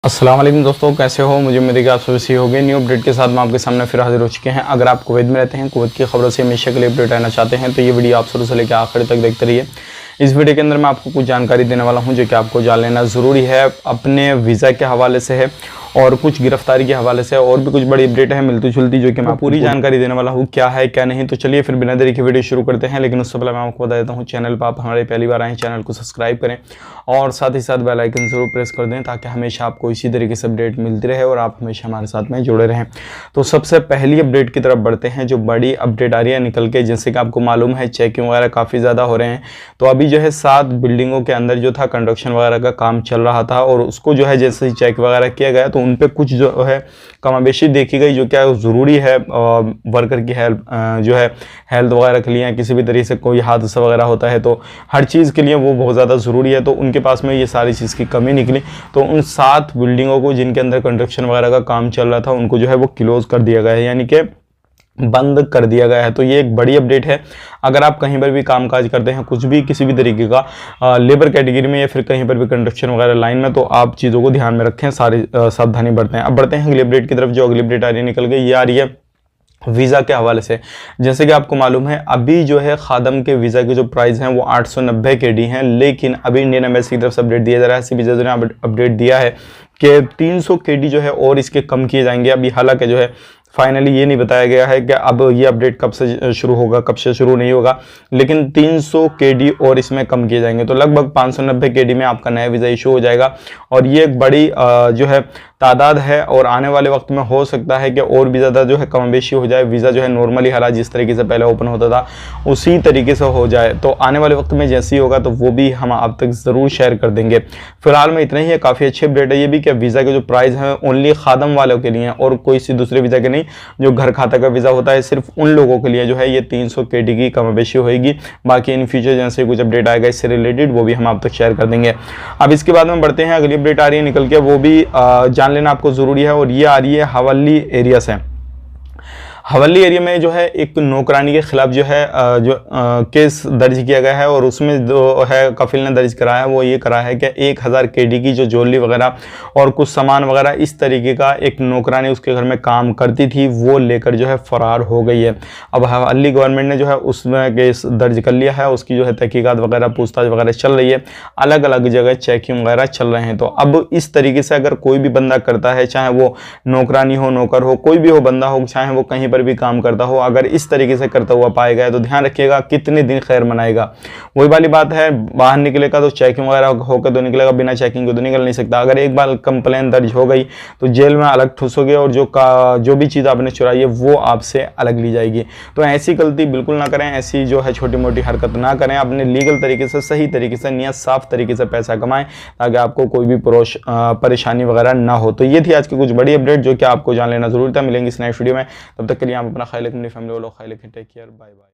अस्सलाम वालेकुम दोस्तों, कैसे हो? मुझे उम्मीद है कि आप सब सही होंगे। न्यू अपडेट के साथ मैं आपके सामने फिर हाजिर हो चुके हैं। अगर आप कुवैत में रहते हैं, कुवैत की खबरों से हमेशा के लिए अपडेट रहना चाहते हैं तो ये वीडियो आप शुरू से लेकर आखिर तक देखते रहिए। इस वीडियो के अंदर मैं आपको कुछ जानकारी देने वाला हूं जो कि आपको जान लेना ज़रूरी है। अपने वीज़ा के हवाले से है और कुछ गिरफ्तारी के हवाले से और भी कुछ बड़ी अपडेट है मिलती जुलती, जो कि मैं पूरी जानकारी देने वाला हूँ क्या है क्या नहीं। तो चलिए फिर बिना देरी के वीडियो शुरू करते हैं। लेकिन उससे पहले मैं आपको बता देता हूँ, चैनल पर आप हमारे पहली बार आए चैनल को सब्सक्राइब करें और साथ ही साथ बेल आइकन जरूर प्रेस कर दें ताकि हमेशा आपको इसी तरीके से अपडेट मिलती रहे और आप हमेशा हमारे साथ में जुड़े रहें। तो सबसे पहली अपडेट की तरफ बढ़ते हैं। जो बड़ी अपडेट आ रही है निकल के, जैसे कि आपको मालूम है चेकिंग वगैरह काफ़ी ज़्यादा हो रहे हैं। तो अभी जो है 7 बिल्डिंगों के अंदर जो था कंस्ट्रक्शन वगैरह का काम चल रहा था और उसको जो है जैसे ही चेक वगैरह किया गया तो उन पे कुछ जो है कमाबेशी देखी गई, जो क्या ज़रूरी है वर्कर की हेल्प जो है हेल्थ वगैरह के लिए, किसी भी तरीके से कोई हादसा वगैरह होता है तो हर चीज़ के लिए वो बहुत ज़्यादा ज़रूरी है। तो उनके पास में ये सारी चीज़ की कमी निकली। तो उन 7 बिल्डिंगों को जिनके अंदर कंस्ट्रक्शन वगैरह का काम चल रहा था उनको जो है वो क्लोज कर दिया गया है, यानी कि बंद कर दिया गया है। तो ये एक बड़ी अपडेट है। अगर आप कहीं पर भी कामकाज करते हैं, कुछ भी किसी भी तरीके का लेबर कैटेगरी में या फिर कहीं पर भी कंस्ट्रक्शन वगैरह लाइन में, तो आप चीज़ों को ध्यान में रखें, सारी सावधानी बरतें। अब बढ़ते हैं अगली अपडेट की तरफ। जो अगली अपडेट आ रही है निकल गई, ये आ रही है वीज़ा के हवाले से। जैसे कि आपको मालूम है अभी जो है खादम के वीज़ा के जो प्राइस हैं वो 890 KD हैं, लेकिन अभी इंडियन एम्बेसी की तरफ से अपडेट दिया जा रहा है। वीज़ा ने अपडेट दिया है कि 300 KD जो है और इसके कम किए जाएंगे। अभी हालांकि जो है फाइनली ये नहीं बताया गया है कि अब ये अपडेट कब से शुरू होगा, कब से शुरू नहीं होगा, लेकिन 300 KD और इसमें कम किए जाएंगे। तो लगभग 590 KD में आपका नया वीज़ा इशू हो जाएगा और ये एक बड़ी जो है तादाद है और आने वाले वक्त में हो सकता है कि और भी ज़्यादा जो है कम बेशी हो जाए। वीज़ा जो है नॉर्मली हालात जिस तरीके से पहले ओपन होता था उसी तरीके से हो जाए। तो आने वाले वक्त में जैसे ही होगा तो वो भी हम आप तक ज़रूर शेयर कर देंगे। फिलहाल में इतना ही है। काफ़ी अच्छी अपडेट है ये भी कि वीज़ा के जो प्राइस हैं ओनली खादम वालों के लिए और कोई सी दूसरे वीज़ा के नहीं। जो घर खाता का वीज़ा होता है सिर्फ उन लोगों के लिए जो है ये 300 KD की कम बेशी होगी। बाकी इन फ्यूचर जैसे कुछ अपडेट आएगा इससे रिलेटेड वो भी हम आप तक शेयर कर देंगे। अब इसके बाद में बढ़ते हैं, अगली अपडेट आ रही है निकल के, वो भी जान लेना आपको ज़रूरी है और ये आ रही है हवाली एरिया से। हवाली एरिया में जो है एक नौकरानी के खिलाफ जो है केस दर्ज किया गया है और उसमें जो है कफिल ने दर्ज कराया है वो ये करा है कि 1000 KD की जो ज्वेलरी वगैरह और कुछ सामान वगैरह इस तरीके का एक नौकरानी उसके घर में काम करती थी वो लेकर जो है फरार हो गई है। अब हवाली गवर्नमेंट ने जो है उसमें केस दर्ज कर लिया है, उसकी जो है तहकीकात वगैरह पूछताछ वगैरह चल रही है, अलग अलग जगह चेकिंग वगैरह चल रहे हैं। तो अब इस तरीके से अगर कोई भी बंदा करता है, चाहे वो नौकरानी हो, नौकर हो, कोई भी हो बंदा हो, चाहे वो कहीं पर भी काम करता हो, अगर इस तरीके से करता हुआ पाया गया तो ध्यान रखिएगा कितने दिन खैर मनाएगा। वही वाली बात है, बाहर निकलेगा तो चेकिंग वगैरह होकर तो निकलेगा, बिना चेकिंग के तो निकल नहीं सकता। अगर एक बार कंप्लेन दर्ज हो गई तो जेल में अलग ठूसोगे और जो भी चीज़ आपने चुराई है वो आपसे अलग ली जाएगी। तो ऐसी गलती बिल्कुल ना करें, ऐसी जो है छोटी मोटी हरकत ना करें। अपने लीगल तरीके से, सही तरीके से, नियत साफ तरीके से पैसा कमाएं ताकि आपको कोई भी परेशानी वगैरह ना हो। तो ये थी आज की कुछ बड़ी अपडेट जो कि आपको जान लेना जरूरी था। मिलेंगे इस नेक्स्ट वीडियो में, तब तक के लिए आप अपना ख्याल रखें, अपनी फैमिली वालों का ख्याल रखें। Take care, bye bye.